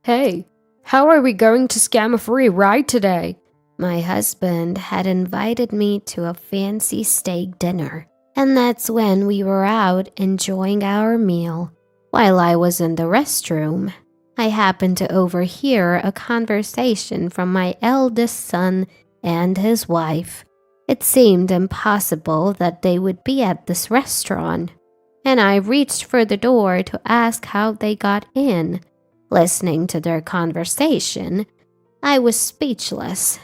Hey, how are we going to scam a free ride today? My husband had invited me to a fancy steak dinner, and that's when we were out enjoying our meal. While I was in the restroom, I happened to overhear a conversation from my eldest son and his wife. It seemed impossible that they would be at this restaurant, and I reached for the door to ask how they got in. Listening to their conversation, I was speechless.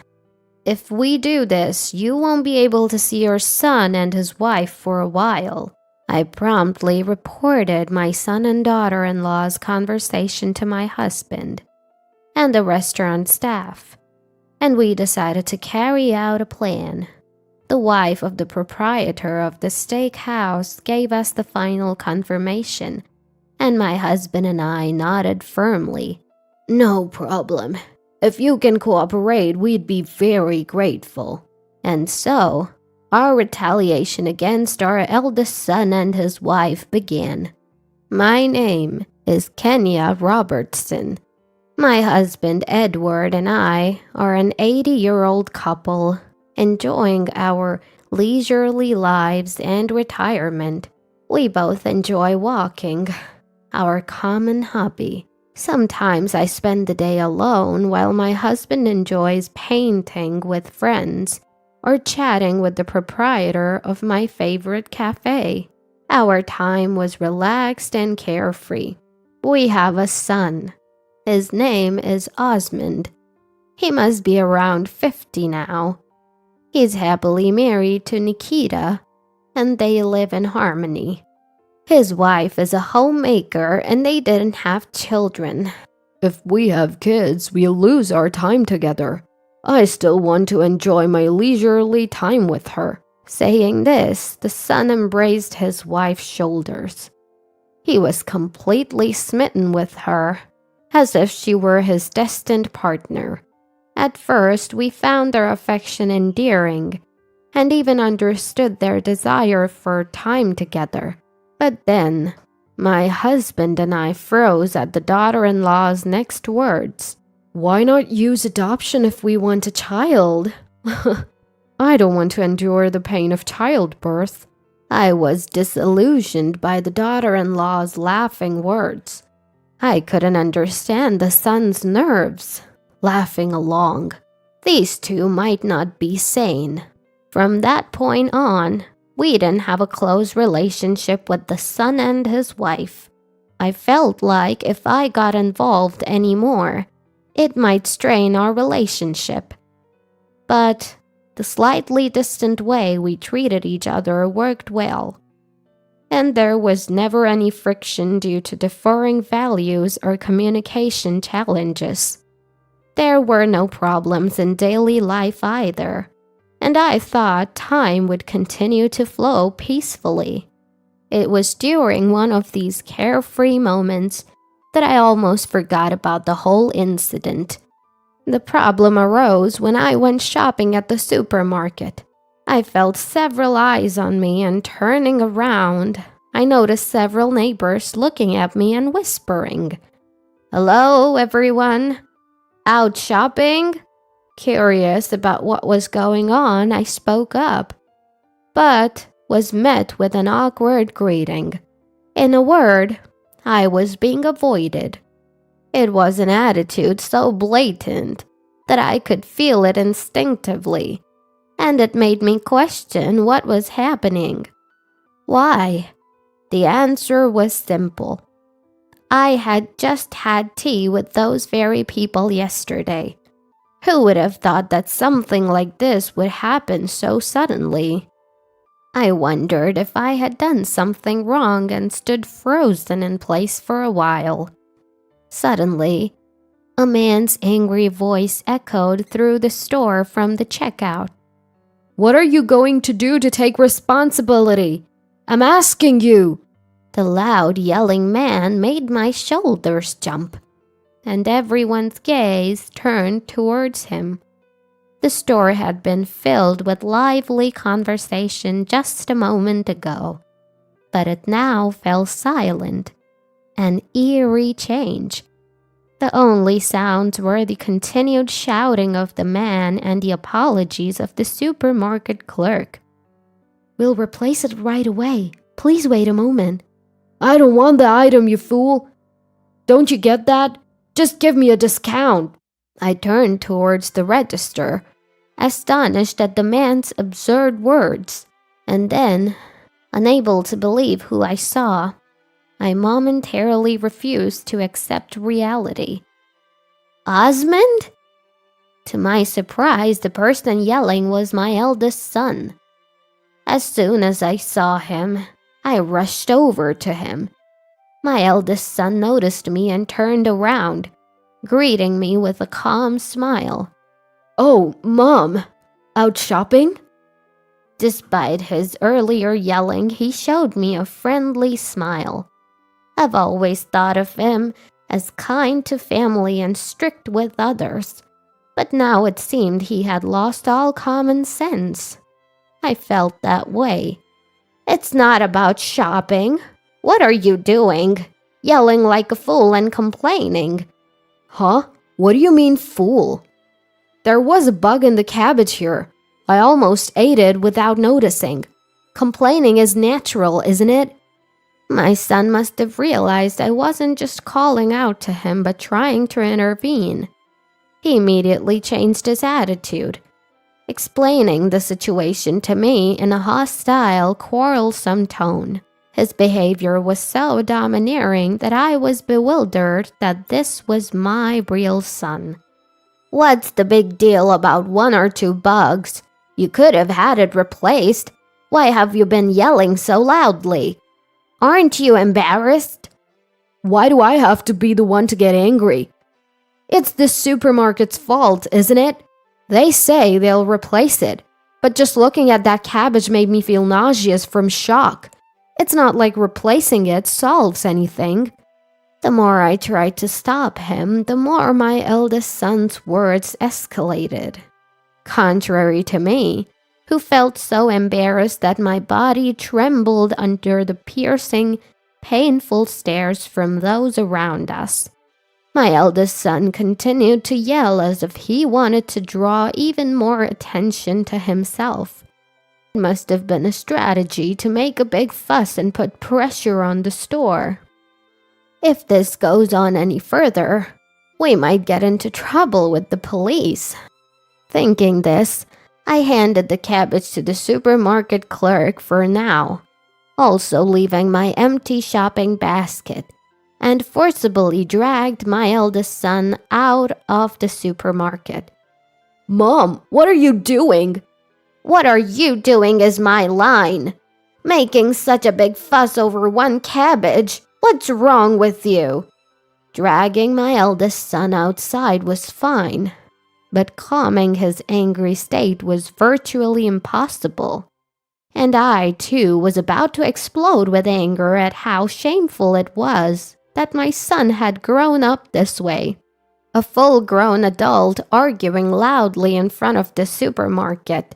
"If we do this, you won't be able to see your son and his wife for a while." I promptly reported my son and daughter-in-law's conversation to my husband and the restaurant staff, and we decided to carry out a plan. The wife of the proprietor of the steakhouse gave us the final confirmation, and my husband and I nodded firmly. "No problem. If you can cooperate, we'd be very grateful." And so, our retaliation against our eldest son and his wife began. My name is Kenya Robertson. My husband Edward and I are an 80-year-old couple enjoying our leisurely lives and retirement. We both enjoy walking, our common hobby. Sometimes I spend the day alone while my husband enjoys painting with friends or chatting with the proprietor of my favorite cafe. Our time was relaxed and carefree. We have a son. His name is Osmond. He must be around 50 now. He's happily married to Nikita, and they live in harmony. His wife is a homemaker and they didn't have children. If we have kids, we'll lose our time together. I still want to enjoy my leisurely time with her." Saying this, the son embraced his wife's shoulders. He was completely smitten with her, as if she were his destined partner. At first, we found their affection endearing, and even understood their desire for time together. But then, my husband and I froze at the daughter-in-law's next words. "Why not use adoption if we want a child?" I don't want to endure the pain of childbirth. I was disillusioned by the daughter-in-law's laughing words. I couldn't understand the son's nerves. Laughing along. These two might not be sane. From that point on, we didn't have a close relationship with the son and his wife. I felt like if I got involved anymore, it might strain our relationship. But the slightly distant way we treated each other worked well. And there was never any friction due to differing values or communication challenges. There were no problems in daily life either, and I thought time would continue to flow peacefully. It was during one of these carefree moments that I almost forgot about the whole incident. The problem arose when I went shopping at the supermarket. I felt several eyes on me, and turning around, I noticed several neighbors looking at me and whispering, "Hello, everyone. Out shopping?" Curious about what was going on, I spoke up, but was met with an awkward greeting. In a word, I was being avoided. It was an attitude so blatant that I could feel it instinctively, and it made me question what was happening. Why? The answer was simple. I had just had tea with those very people yesterday. Who would have thought that something like this would happen so suddenly? I wondered if I had done something wrong and stood frozen in place for a while. Suddenly, a man's angry voice echoed through the store from the checkout. "What are you going to do to take responsibility? I'm asking you." The loud yelling man made my shoulders jump, and everyone's gaze turned towards him. The store had been filled with lively conversation just a moment ago, but it now fell silent, an eerie change. The only sounds were the continued shouting of the man and the apologies of the supermarket clerk. We'll replace it right away. Please wait a moment. I don't want the item, you fool. Don't you get that? Just give me a discount. I turned towards the register, astonished at the man's absurd words, and then, unable to believe who I saw, I momentarily refused to accept reality. Osmond? To my surprise, the person yelling was my eldest son. As soon as I saw him, I rushed over to him. My eldest son noticed me and turned around, greeting me with a calm smile. Oh, Mom, out shopping? Despite his earlier yelling, he showed me a friendly smile. I've always thought of him as kind to family and strict with others, but now it seemed he had lost all common sense. I felt that way. It's not about shopping. What are you doing? Yelling like a fool and complaining. Huh? What do you mean, fool? There was a bug in the cabbage here. I almost ate it without noticing. Complaining is natural, isn't it? My son must have realized I wasn't just calling out to him but trying to intervene. He immediately changed his attitude, explaining the situation to me in a hostile, quarrelsome tone. His behavior was so domineering that I was bewildered that this was my real son. What's the big deal about 1 or 2 bugs? You could have had it replaced. Why have you been yelling so loudly? Aren't you embarrassed? Why do I have to be the one to get angry? It's the supermarket's fault, isn't it? They say they'll replace it, but just looking at that cabbage made me feel nauseous from shock. It's not like replacing it solves anything. The more I tried to stop him, the more my eldest son's words escalated. Contrary to me, who felt so embarrassed that my body trembled under the piercing, painful stares from those around us, my eldest son continued to yell as if he wanted to draw even more attention to himself. It must have been a strategy to make a big fuss and put pressure on the store. If this goes on any further, we might get into trouble with the police. Thinking this, I handed the cabbage to the supermarket clerk for now, also leaving my empty shopping basket, and forcibly dragged my eldest son out of the supermarket. Mom, what are you doing? What are you doing is my line. Making such a big fuss over 1 cabbage. What's wrong with you? Dragging my eldest son outside was fine, but calming his angry state was virtually impossible. And I, too, was about to explode with anger at how shameful it was that my son had grown up this way. A full-grown adult arguing loudly in front of the supermarket.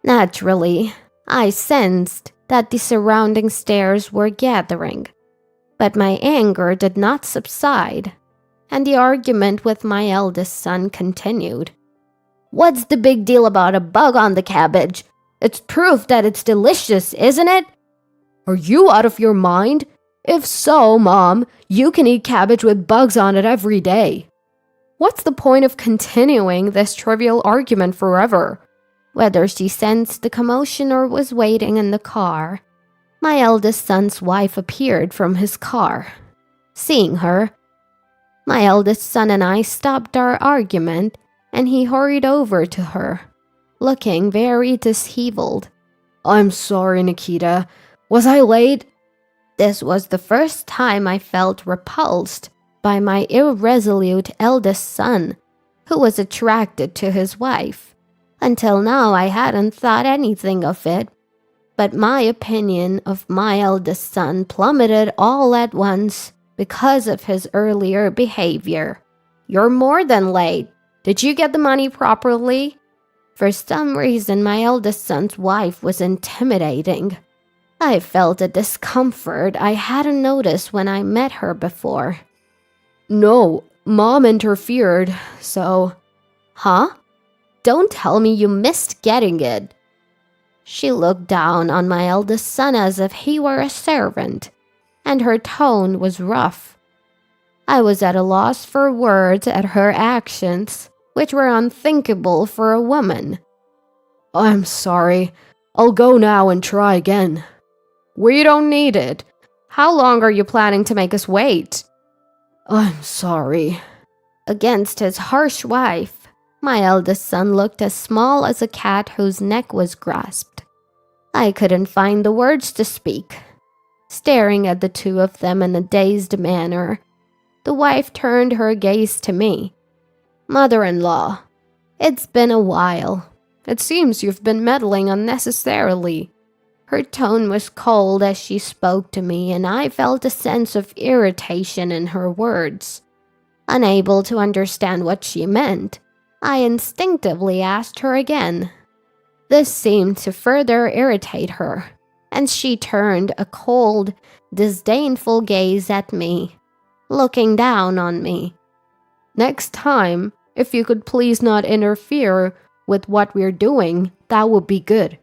Naturally, I sensed that the surrounding stares were gathering, but my anger did not subside, and the argument with my eldest son continued. What's the big deal about a bug on the cabbage? It's proof that it's delicious, isn't it? Are you out of your mind? If so, Mom, you can eat cabbage with bugs on it every day. What's the point of continuing this trivial argument forever? Whether she sensed the commotion or was waiting in the car, my eldest son's wife appeared from his car. Seeing her, my eldest son and I stopped our argument, and he hurried over to her, looking very disheveled. I'm sorry, Nikita. Was I late? This was the first time I felt repulsed by my irresolute eldest son, who was attracted to his wife. Until now, I hadn't thought anything of it, but my opinion of my eldest son plummeted all at once because of his earlier behavior. You're more than late. Did you get the money properly? For some reason, my eldest son's wife was intimidating. I felt a discomfort I hadn't noticed when I met her before. No, Mom interfered, so... Huh? Don't tell me you missed getting it. She looked down on my eldest son as if he were a servant, and her tone was rough. I was at a loss for words at her actions, which were unthinkable for a woman. I'm sorry. I'll go now and try again. We don't need it. How long are you planning to make us wait? I'm sorry. Against his harsh wife, my eldest son looked as small as a cat whose neck was grasped. I couldn't find the words to speak. Staring at the two of them in a dazed manner, the wife turned her gaze to me. Mother-in-law, it's been a while. It seems you've been meddling unnecessarily. Her tone was cold as she spoke to me, and I felt a sense of irritation in her words. Unable to understand what she meant, I instinctively asked her again. This seemed to further irritate her, and she turned a cold, disdainful gaze at me, looking down on me. Next time, if you could please not interfere with what we're doing, that would be good.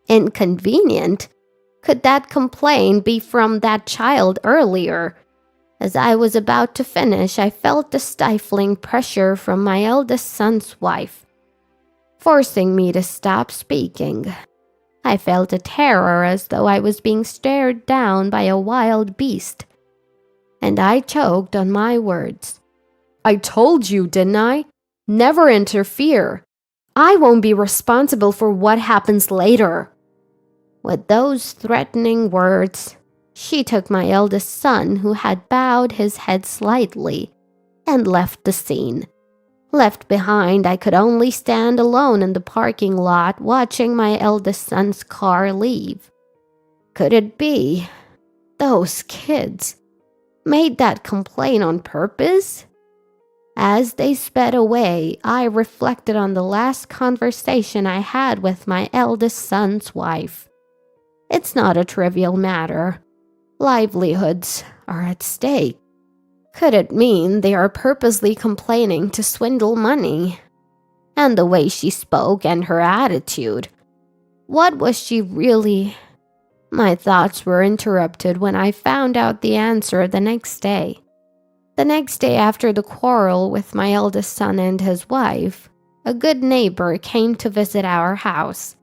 Inconvenient? Could that complaint be from that child earlier? As I was about to finish, I felt the stifling pressure from my eldest son's wife, forcing me to stop speaking. I felt a terror as though I was being stared down by a wild beast, and I choked on my words. I told you, didn't I? Never interfere. I won't be responsible for what happens later. With those threatening words, she took my eldest son, who had bowed his head slightly, and left the scene. Left behind, I could only stand alone in the parking lot watching my eldest son's car leave. Could it be those kids made that complaint on purpose? As they sped away, I reflected on the last conversation I had with my eldest son's wife. It's not a trivial matter. Livelihoods are at stake. Could it mean they are purposely complaining to swindle money? And the way she spoke and her attitude. What was she really? My thoughts were interrupted when I found out the answer the next day. The next day after the quarrel with my eldest son and his wife, a good neighbor came to visit our house.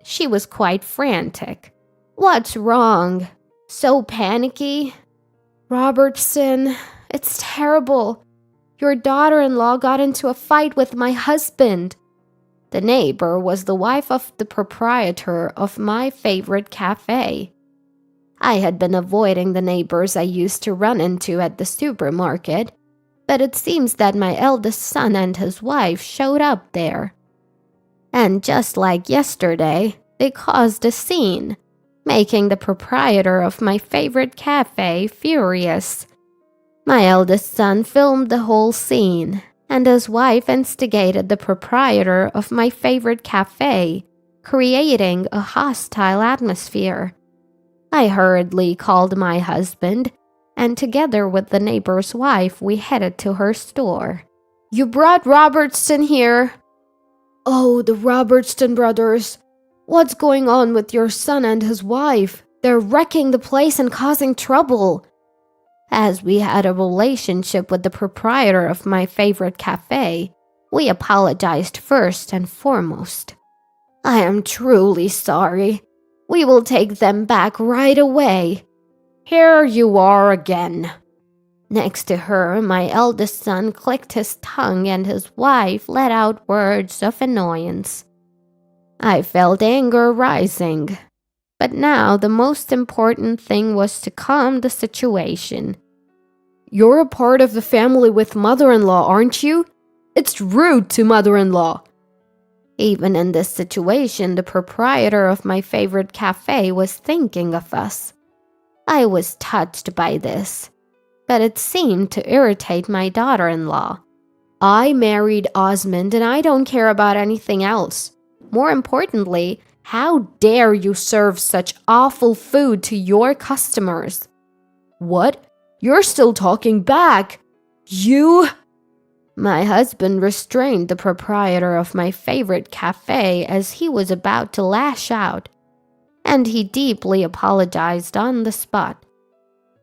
She was quite frantic. What's wrong? So panicky? Robertson, it's terrible. Your daughter-in-law got into a fight with my husband. The neighbor was the wife of the proprietor of my favorite cafe. I had been avoiding the neighbors I used to run into at the supermarket, but it seems that my eldest son and his wife showed up there. And just like yesterday, they caused a scene, making the proprietor of my favorite cafe furious. My eldest son filmed the whole scene, and his wife instigated the proprietor of my favorite cafe, creating a hostile atmosphere. I hurriedly called my husband, and together with the neighbor's wife, we headed to her store. You brought Robertson here. Oh, the Robertson brothers. What's going on with your son and his wife? They're wrecking the place and causing trouble. As we had a relationship with the proprietor of my favorite cafe, we apologized first and foremost. I am truly sorry. We will take them back right away. Here you are again. Next to her, my eldest son clicked his tongue and his wife let out words of annoyance. I felt anger rising, but now the most important thing was to calm the situation. You're a part of the family with mother-in-law, aren't you? It's rude to mother-in-law. Even in this situation, the proprietor of my favorite cafe was thinking of us. I was touched by this, but it seemed to irritate my daughter-in-law. I married Osmond and I don't care about anything else. More importantly, how dare you serve such awful food to your customers? What? You're still talking back. You? My husband restrained the proprietor of my favorite cafe as he was about to lash out, and he deeply apologized on the spot.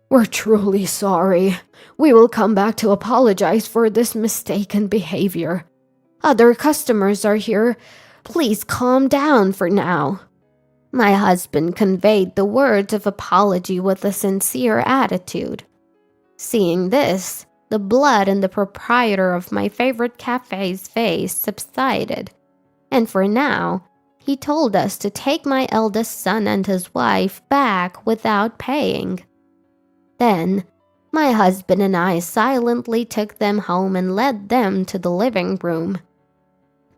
We're truly sorry. We will come back to apologize for this mistaken behavior. Other customers are here. Please calm down for now. My husband conveyed the words of apology with a sincere attitude. Seeing this, the blood in the proprietor of my favorite cafe's face subsided, and for now, he told us to take my eldest son and his wife back without paying. Then, my husband and I silently took them home and led them to the living room.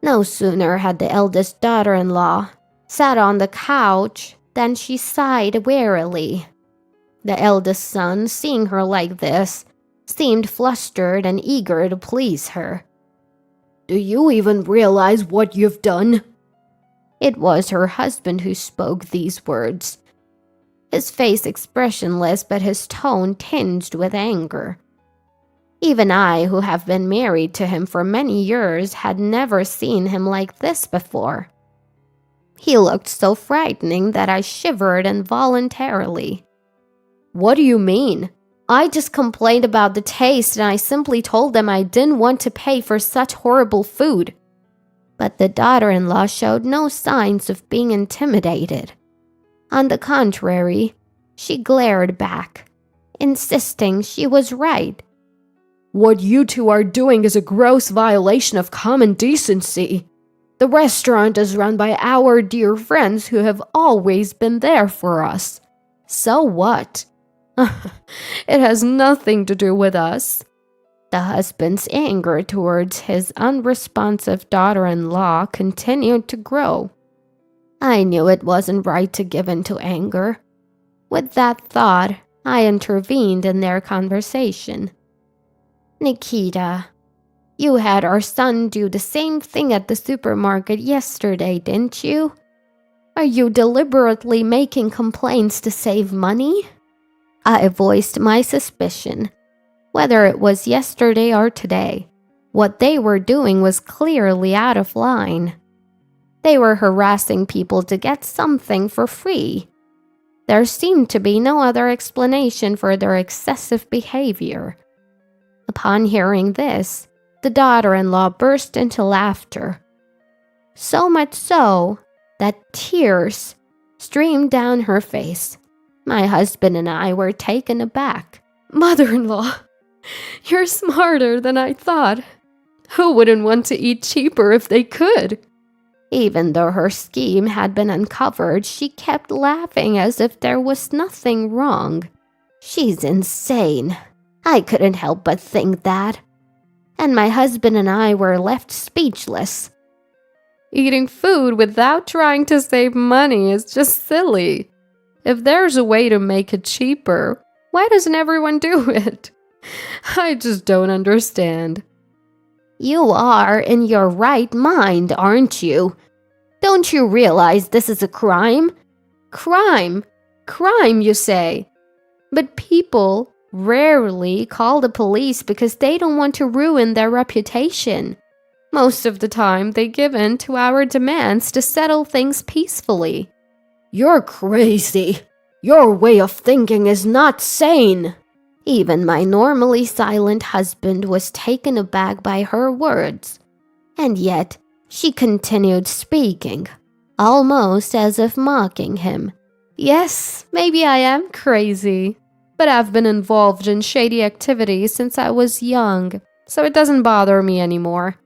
No sooner had the eldest daughter-in-law sat on the couch than she sighed wearily. The eldest son, seeing her like this, seemed flustered and eager to please her. Do you even realize what you've done? It was her husband who spoke these words, his face expressionless but his tone tinged with anger. Even I, who have been married to him for many years, had never seen him like this before. He looked so frightening that I shivered involuntarily. What do you mean? I just complained about the taste and I simply told them I didn't want to pay for such horrible food. But the daughter-in-law showed no signs of being intimidated. On the contrary, she glared back, insisting she was right. What you two are doing is a gross violation of common decency. The restaurant is run by our dear friends who have always been there for us. So what? It has nothing to do with us. The husband's anger towards his unresponsive daughter-in-law continued to grow. I knew it wasn't right to give in to anger. With that thought, I intervened in their conversation. Nikita, you had our son do the same thing at the supermarket yesterday, didn't you? Are you deliberately making complaints to save money? I voiced my suspicion. Whether it was yesterday or today, what they were doing was clearly out of line. They were harassing people to get something for free. There seemed to be no other explanation for their excessive behavior. Upon hearing this, the daughter-in-law burst into laughter. So much so that tears streamed down her face. My husband and I were taken aback. Mother-in-law, you're smarter than I thought. Who wouldn't want to eat cheaper if they could? Even though her scheme had been uncovered, she kept laughing as if there was nothing wrong. She's insane. I couldn't help but think that. And my husband and I were left speechless. Eating food without trying to save money is just silly. If there's a way to make it cheaper, why doesn't everyone do it? I just don't understand. You are in your right mind, aren't you? Don't you realize this is a crime? Crime? Crime, you say? But people rarely call the police because they don't want to ruin their reputation. Most of the time, they give in to our demands to settle things peacefully. You're crazy. Your way of thinking is not sane. Even my normally silent husband was taken aback by her words. And yet, she continued speaking, almost as if mocking him. Yes, maybe I am crazy, but I've been involved in shady activities since I was young, so it doesn't bother me anymore.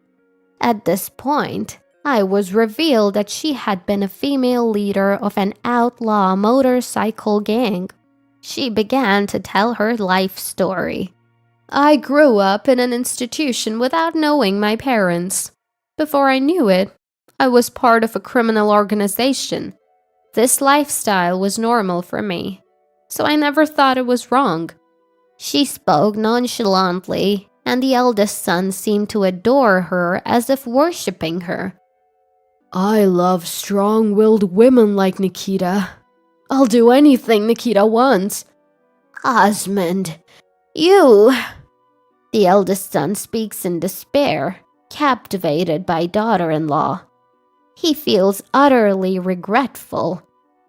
At this point, I was revealed that she had been a female leader of an outlaw motorcycle gang. She began to tell her life story. I grew up in an institution without knowing my parents. Before I knew it, I was part of a criminal organization. This lifestyle was normal for me, so I never thought it was wrong. She spoke nonchalantly, and the eldest son seemed to adore her as if worshipping her. I love strong-willed women like Nikita. I'll do anything Nikita wants. Osmond, you... The eldest son speaks in despair, captivated by daughter-in-law. He feels utterly regretful,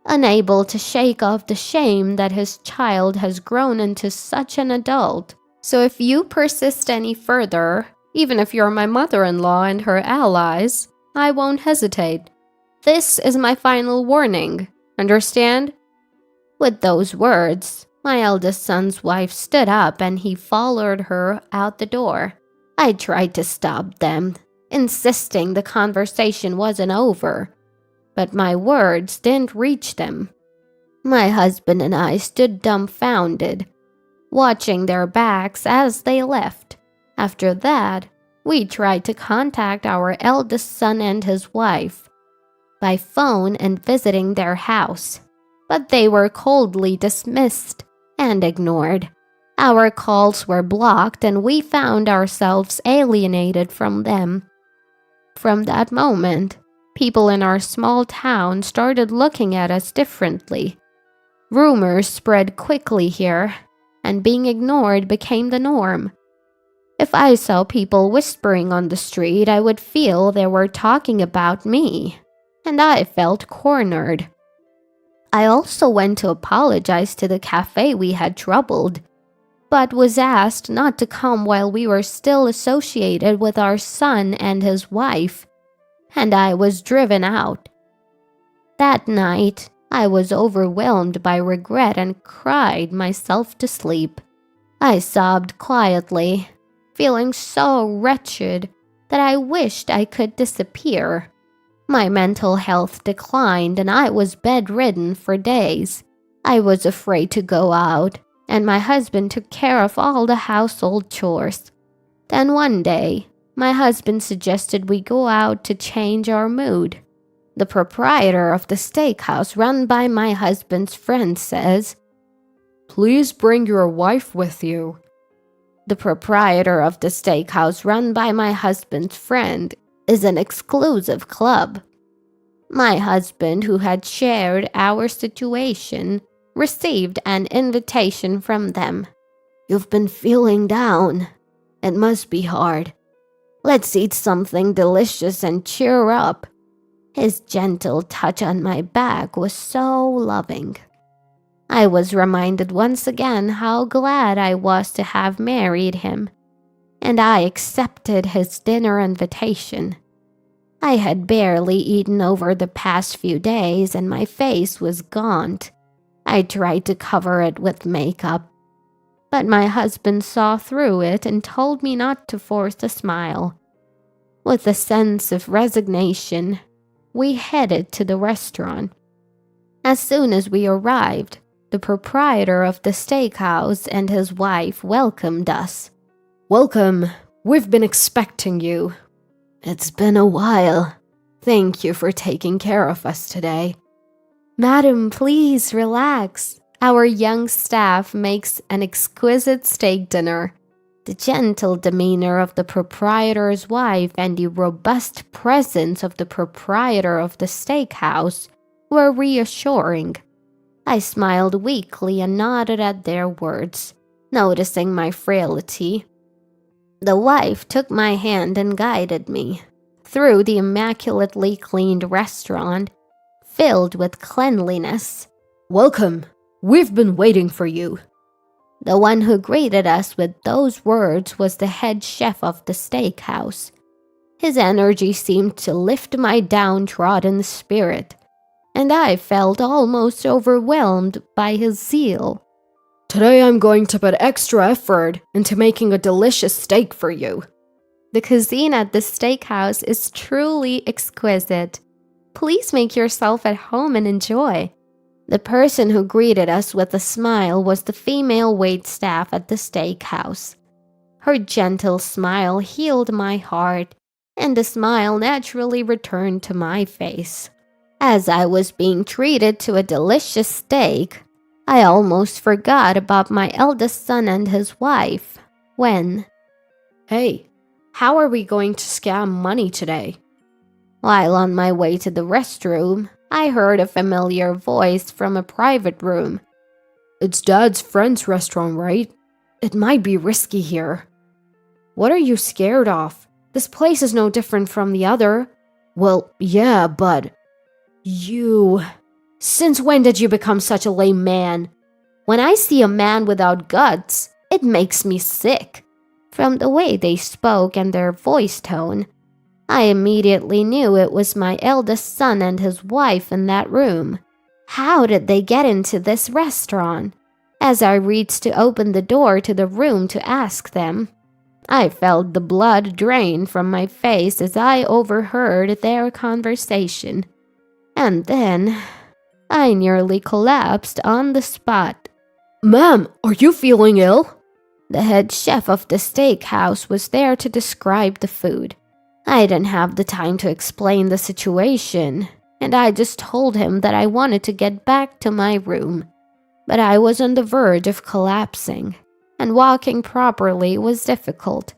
unable to shake off the shame that his child has grown into such an adult. So if you persist any further, even if you're my mother-in-law and her allies, I won't hesitate. This is my final warning. Understand? With those words, my eldest son's wife stood up and he followed her out the door. I tried to stop them, insisting the conversation wasn't over, but my words didn't reach them. My husband and I stood dumbfounded, watching their backs as they left. After that, we tried to contact our eldest son and his wife by phone and visiting their house, but they were coldly dismissed and ignored. Our calls were blocked and we found ourselves alienated from them. From that moment, people in our small town started looking at us differently. Rumors spread quickly here, and being ignored became the norm. If I saw people whispering on the street, I would feel they were talking about me, and I felt cornered. I also went to apologize to the cafe we had troubled, but was asked not to come while we were still associated with our son and his wife, and I was driven out. That night, I was overwhelmed by regret and cried myself to sleep. I sobbed quietly, feeling so wretched that I wished I could disappear. My mental health declined and I was bedridden for days. I was afraid to go out, and my husband took care of all the household chores. Then one day, my husband suggested we go out to change our mood. The proprietor of the steakhouse run by my husband's friend says, "Please bring your wife with you." The proprietor of the steakhouse run by my husband's friend is an exclusive club. My husband, who had shared our situation, received an invitation from them. "You've been feeling down. It must be hard. Let's eat something delicious and cheer up." His gentle touch on my back was so loving. I was reminded once again how glad I was to have married him, and I accepted his dinner invitation. I had barely eaten over the past few days and my face was gaunt. I tried to cover it with makeup, but my husband saw through it and told me not to force a smile. With a sense of resignation, we headed to the restaurant. As soon as we arrived, the proprietor of the steakhouse and his wife welcomed us. "Welcome. We've been expecting you." "It's been a while. Thank you for taking care of us today." "Madam, please relax. Our young staff makes an exquisite steak dinner." The gentle demeanor of the proprietor's wife and the robust presence of the proprietor of the steakhouse were reassuring. I smiled weakly and nodded at their words, noticing my frailty. The wife took my hand and guided me through the immaculately cleaned restaurant, filled with cleanliness. "Welcome. We've been waiting for you." The one who greeted us with those words was the head chef of the steakhouse. His energy seemed to lift my downtrodden spirit, and I felt almost overwhelmed by his zeal. "Today I'm going to put extra effort into making a delicious steak for you." The cuisine at the steakhouse is truly exquisite. Please make yourself at home and enjoy. The person who greeted us with a smile was the female waitstaff at the steakhouse. Her gentle smile healed my heart, and the smile naturally returned to my face. As I was being treated to a delicious steak, I almost forgot about my eldest son and his wife when, "Hey, how are we going to scam money today?" While on my way to the restroom, I heard a familiar voice from a private room. "It's Dad's friend's restaurant, right? It might be risky here." What are you scared of? This place is no different from the other. Well, yeah, but... You... Since when did you become such a lame man? When I see a man without guts, it makes me sick. From the way they spoke and their voice tone, I immediately knew it was my eldest son and his wife in that room. How did they get into this restaurant? As I reached to open the door to the room to ask them, I felt the blood drain from my face as I overheard their conversation. And then I nearly collapsed on the spot. Ma'am, are you feeling ill? The head chef of the steakhouse was there to describe the food. I didn't have the time to explain the situation, and I just told him that I wanted to get back to my room. But I was on the verge of collapsing, and walking properly was difficult.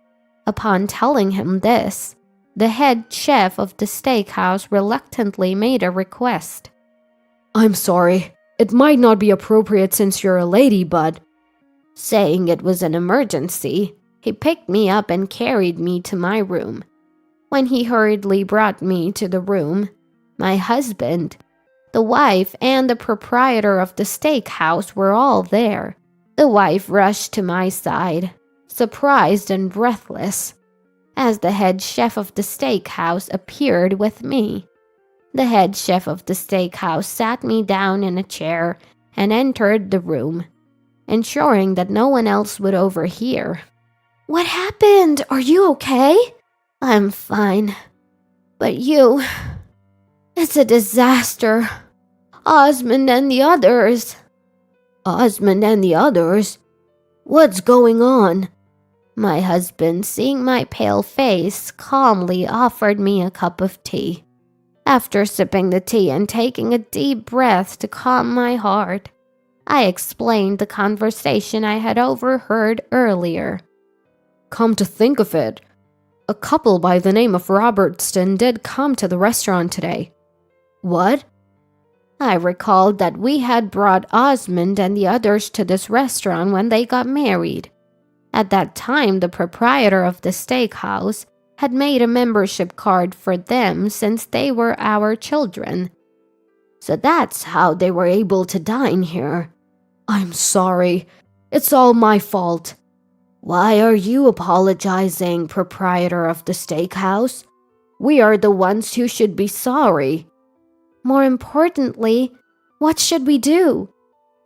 Upon telling him this, the head chef of the steakhouse reluctantly made a request. I'm sorry. It might not be appropriate since you're a lady, but... Saying it was an emergency, he picked me up and carried me to my room. When he hurriedly brought me to the room, my husband, the wife, and the proprietor of the steakhouse were all there. The wife rushed to my side, surprised and breathless, as the head chef of the steakhouse appeared with me. The head chef of the steakhouse sat me down in a chair and entered the room, ensuring that no one else would overhear. What happened? Are you okay? I'm fine. But you... It's a disaster. Osmond and the others. Osmond and the others? What's going on? My husband, seeing my pale face, calmly offered me a cup of tea. After sipping the tea and taking a deep breath to calm my heart, I explained the conversation I had overheard earlier. Come to think of it, a couple by the name of Robertson did come to the restaurant today. What? I recalled that we had brought Osmond and the others to this restaurant when they got married. At that time, the proprietor of the steakhouse had made a membership card for them since they were our children. So that's how they were able to dine here. I'm sorry. It's all my fault. Why are you apologizing, proprietor of the steakhouse? We are the ones who should be sorry. More importantly, what should we do?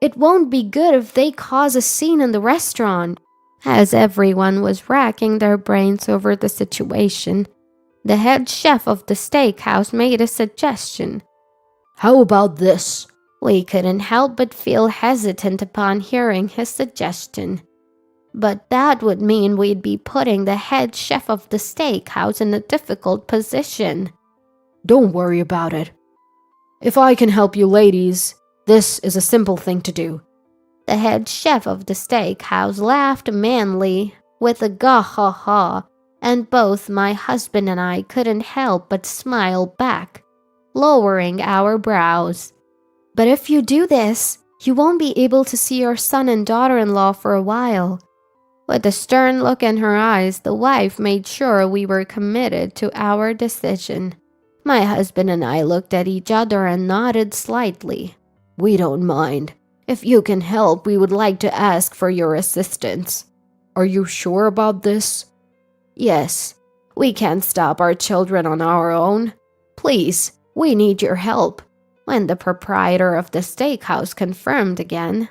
It won't be good if they cause a scene in the restaurant. As everyone was racking their brains over the situation, the head chef of the steakhouse made a suggestion. How about this? We couldn't help but feel hesitant upon hearing his suggestion. But that would mean we'd be putting the head chef of the steakhouse in a difficult position. Don't worry about it. If I can help you ladies, this is a simple thing to do. The head chef of the steakhouse laughed manly with a gah-ha-ha, and both my husband and I couldn't help but smile back, lowering our brows. But if you do this, you won't be able to see your son and daughter-in-law for a while. With a stern look in her eyes, the wife made sure we were committed to our decision. My husband and I looked at each other and nodded slightly. We don't mind. If you can help, we would like to ask for your assistance. Are you sure about this? Yes. We can't stop our children on our own. Please, we need your help. When the proprietor of the steakhouse confirmed again,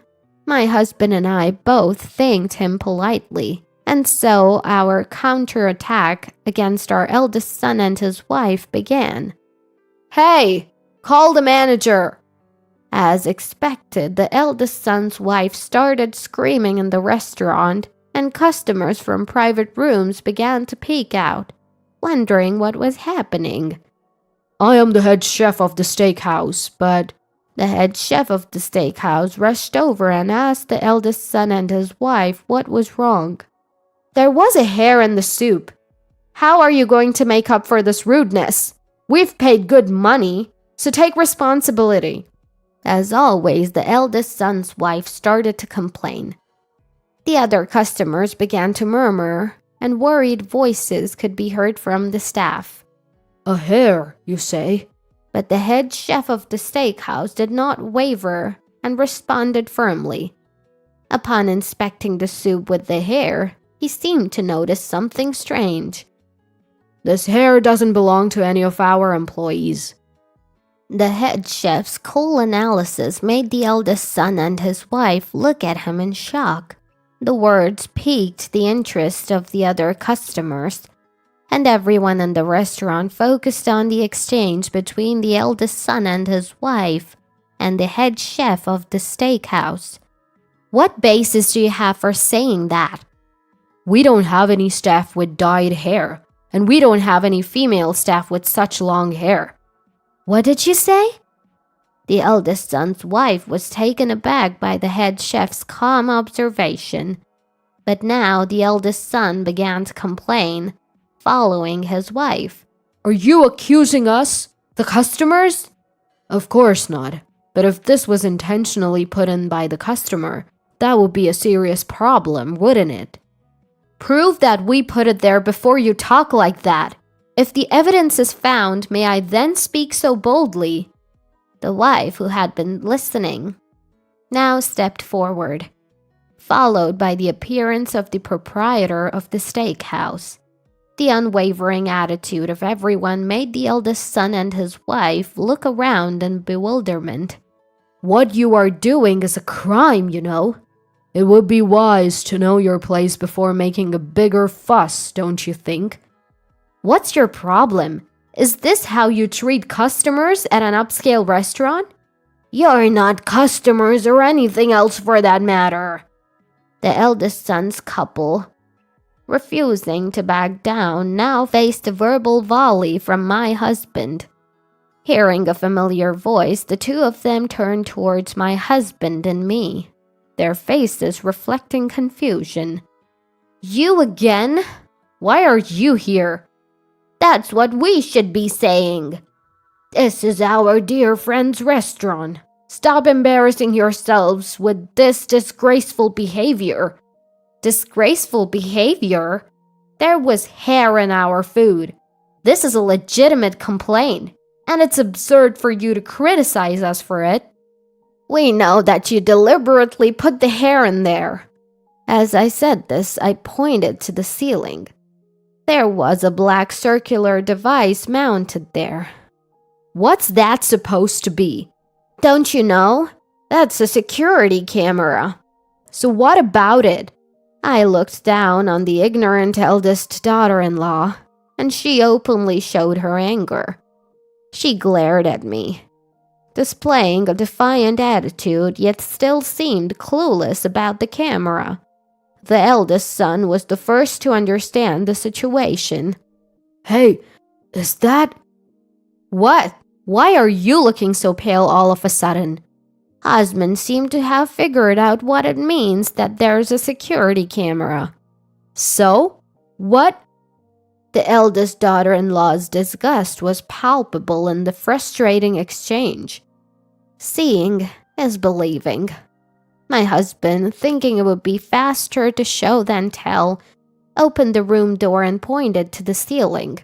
my husband and I both thanked him politely, and so our counterattack against our eldest son and his wife began. Hey, call the manager! As expected, the eldest son's wife started screaming in the restaurant, and customers from private rooms began to peek out, wondering what was happening. I am the head chef of the steakhouse, but... The head chef of the steakhouse rushed over and asked the eldest son and his wife what was wrong. There was a hair in the soup. How are you going to make up for this rudeness? We've paid good money, so take responsibility. As always, the eldest son's wife started to complain. The other customers began to murmur, and worried voices could be heard from the staff. A hare, you say? But the head chef of the steakhouse did not waver and responded firmly. Upon inspecting the soup with the hare, he seemed to notice something strange. This hare doesn't belong to any of our employees. The head chef's cool analysis made the eldest son and his wife look at him in shock. The words piqued the interest of the other customers, and everyone in the restaurant focused on the exchange between the eldest son and his wife and the head chef of the steakhouse. What basis do you have for saying that? We don't have any staff with dyed hair, and we don't have any female staff with such long hair. What did you say? The eldest son's wife was taken aback by the head chef's calm observation, but now the eldest son began to complain, following his wife. Are you accusing us, the customers? Of course not, but if this was intentionally put in by the customer, that would be a serious problem, wouldn't it? Prove that we put it there before you talk like that. If the evidence is found, may I then speak so boldly? The wife, who had been listening, now stepped forward, followed by the appearance of the proprietor of the steakhouse. The unwavering attitude of everyone made the eldest son and his wife look around in bewilderment. What you are doing is a crime, you know. It would be wise to know your place before making a bigger fuss, don't you think? What's your problem? Is this how you treat customers at an upscale restaurant? You're not customers or anything else for that matter. The eldest son's couple, refusing to back down, now faced a verbal volley from my husband. Hearing a familiar voice, the two of them turned towards my husband and me, their faces reflecting confusion. You again? Why are you here? That's what we should be saying. This is our dear friend's restaurant. Stop embarrassing yourselves with this disgraceful behavior. Disgraceful behavior? There was hair in our food. This is a legitimate complaint, and it's absurd for you to criticize us for it. We know that you deliberately put the hair in there. As I said this, I pointed to the ceiling. There was a black circular device mounted there. What's that supposed to be? Don't you know? That's a security camera. So what about it? I looked down on the ignorant eldest daughter-in-law, and she openly showed her anger. She glared at me, displaying a defiant attitude, yet still seemed clueless about the camera. The eldest son was the first to understand the situation. Hey, is that... What? Why are you looking so pale all of a sudden? Husband seemed to have figured out what it means that there's a security camera. So? What? The eldest daughter-in-law's disgust was palpable in the frustrating exchange. Seeing is believing. My husband, thinking it would be faster to show than tell, opened the room door and pointed to the ceiling.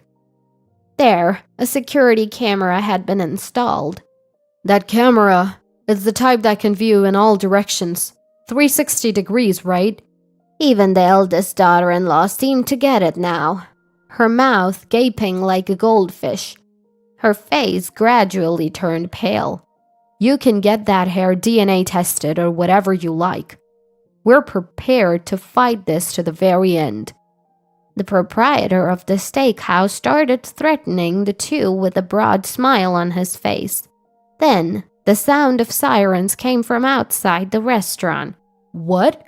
There, a security camera had been installed. That camera is the type that can view in all directions, 360 degrees, right? Even the eldest daughter-in-law seemed to get it now, her mouth gaping like a goldfish. Her face gradually turned pale. You can get that hair DNA tested or whatever you like. We're prepared to fight this to the very end. The proprietor of the steakhouse started threatening the two with a broad smile on his face. Then, the sound of sirens came from outside the restaurant. What?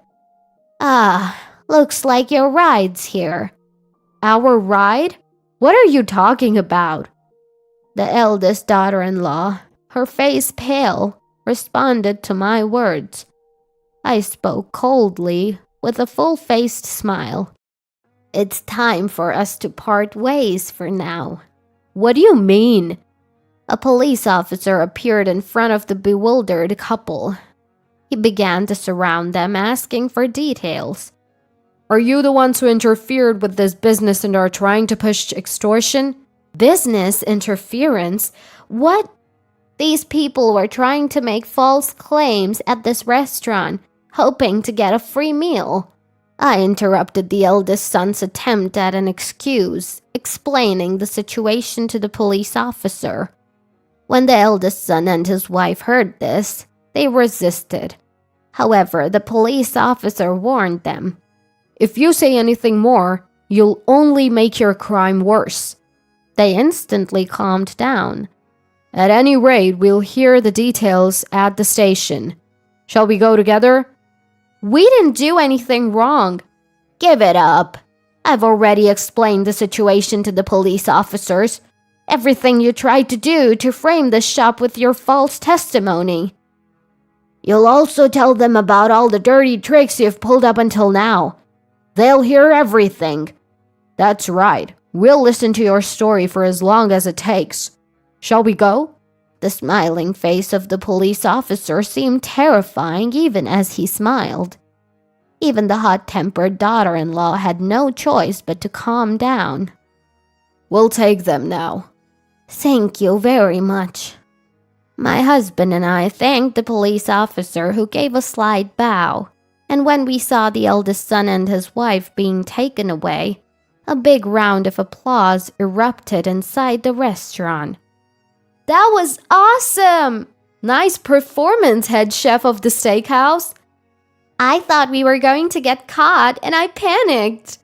Looks like your ride's here. Our ride? What are you talking about? The eldest daughter-in-law, her face pale, responded to my words. I spoke coldly, with a full-faced smile. It's time for us to part ways for now. What do you mean? A police officer appeared in front of the bewildered couple. He began to surround them, asking for details. Are you the ones who interfered with this business and are trying to push extortion? Business interference? What? These people were trying to make false claims at this restaurant, hoping to get a free meal. I interrupted the eldest son's attempt at an excuse, explaining the situation to the police officer. When the eldest son and his wife heard this, they resisted. However, the police officer warned them. If you say anything more, you'll only make your crime worse. They instantly calmed down. At any rate, we'll hear the details at the station. Shall we go together? We didn't do anything wrong. Give it up. I've already explained the situation to the police officers. Everything you tried to do to frame the shop with your false testimony. You'll also tell them about all the dirty tricks you've pulled up until now. They'll hear everything. That's right. We'll listen to your story for as long as it takes. Shall we go? The smiling face of the police officer seemed terrifying even as he smiled. Even the hot-tempered daughter-in-law had no choice but to calm down. We'll take them now. Thank you very much. My husband and I thanked the police officer, who gave a slight bow, and when we saw the eldest son and his wife being taken away, a big round of applause erupted inside the restaurant. That was awesome! Nice performance, head chef of the steakhouse. I thought we were going to get caught and I panicked.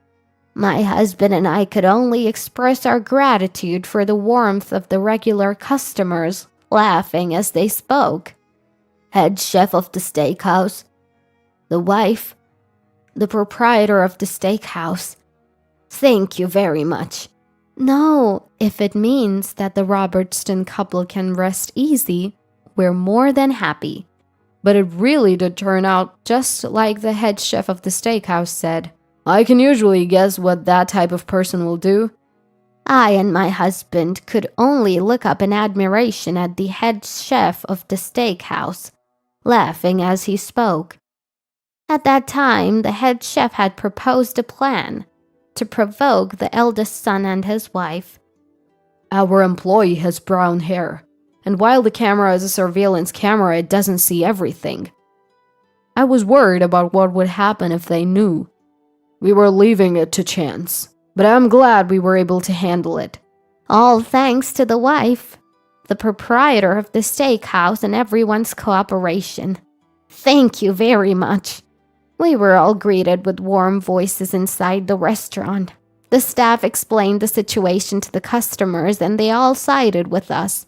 My husband and I could only express our gratitude for the warmth of the regular customers, laughing as they spoke. Head chef of the steakhouse, the wife, the proprietor of the steakhouse. Thank you very much. No, if it means that the Robertson couple can rest easy, we're more than happy. But it really did turn out just like the head chef of the steakhouse said. I can usually guess what that type of person will do. I and my husband could only look up in admiration at the head chef of the steakhouse, laughing as he spoke. At that time, the head chef had proposed a plan to provoke the eldest son and his wife. Our employee has brown hair, and while the camera is a surveillance camera, it doesn't see everything. I was worried about what would happen if they knew. We were leaving it to chance, but I'm glad we were able to handle it. All thanks to the wife, the proprietor of the steakhouse, and everyone's cooperation. Thank you very much. We were all greeted with warm voices inside the restaurant. The staff explained the situation to the customers, and they all sided with us.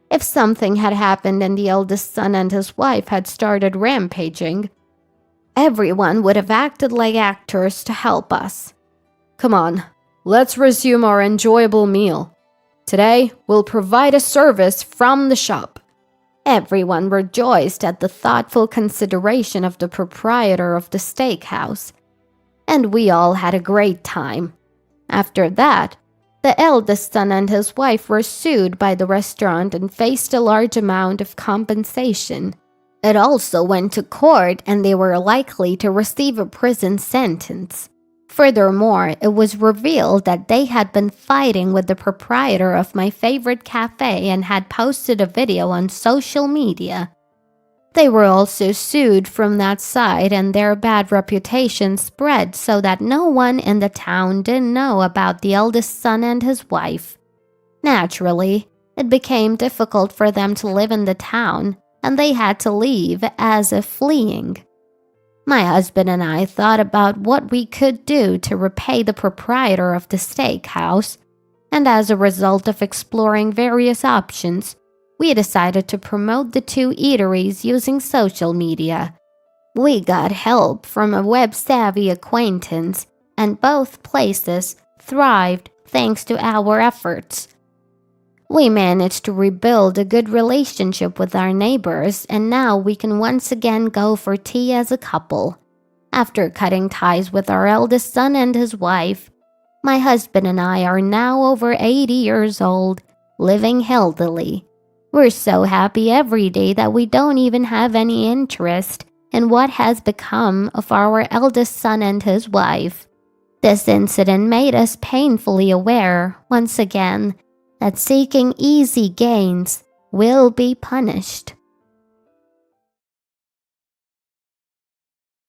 If something had happened and the eldest son and his wife had started rampaging, everyone would have acted like actors to help us. Come on, let's resume our enjoyable meal. Today, we'll provide a service from the shop. Everyone rejoiced at the thoughtful consideration of the proprietor of the steakhouse, and we all had a great time. After that, the eldest son and his wife were sued by the restaurant and faced a large amount of compensation. It also went to court, and they were likely to receive a prison sentence. Furthermore, it was revealed that they had been fighting with the proprietor of my favorite cafe and had posted a video on social media. They were also sued from that side, and their bad reputation spread so that no one in the town didn't know about the eldest son and his wife. Naturally, it became difficult for them to live in the town, and they had to leave as if fleeing. My husband and I thought about what we could do to repay the proprietor of the steakhouse, and as a result of exploring various options, we decided to promote the two eateries using social media. We got help from a web-savvy acquaintance, and both places thrived thanks to our efforts. We managed to rebuild a good relationship with our neighbors, and now we can once again go for tea as a couple. After cutting ties with our eldest son and his wife, my husband and I are now over 80 years old, living healthily. We're so happy every day that we don't even have any interest and what has become of our eldest son and his wife. This incident made us painfully aware, once again, that seeking easy gains will be punished.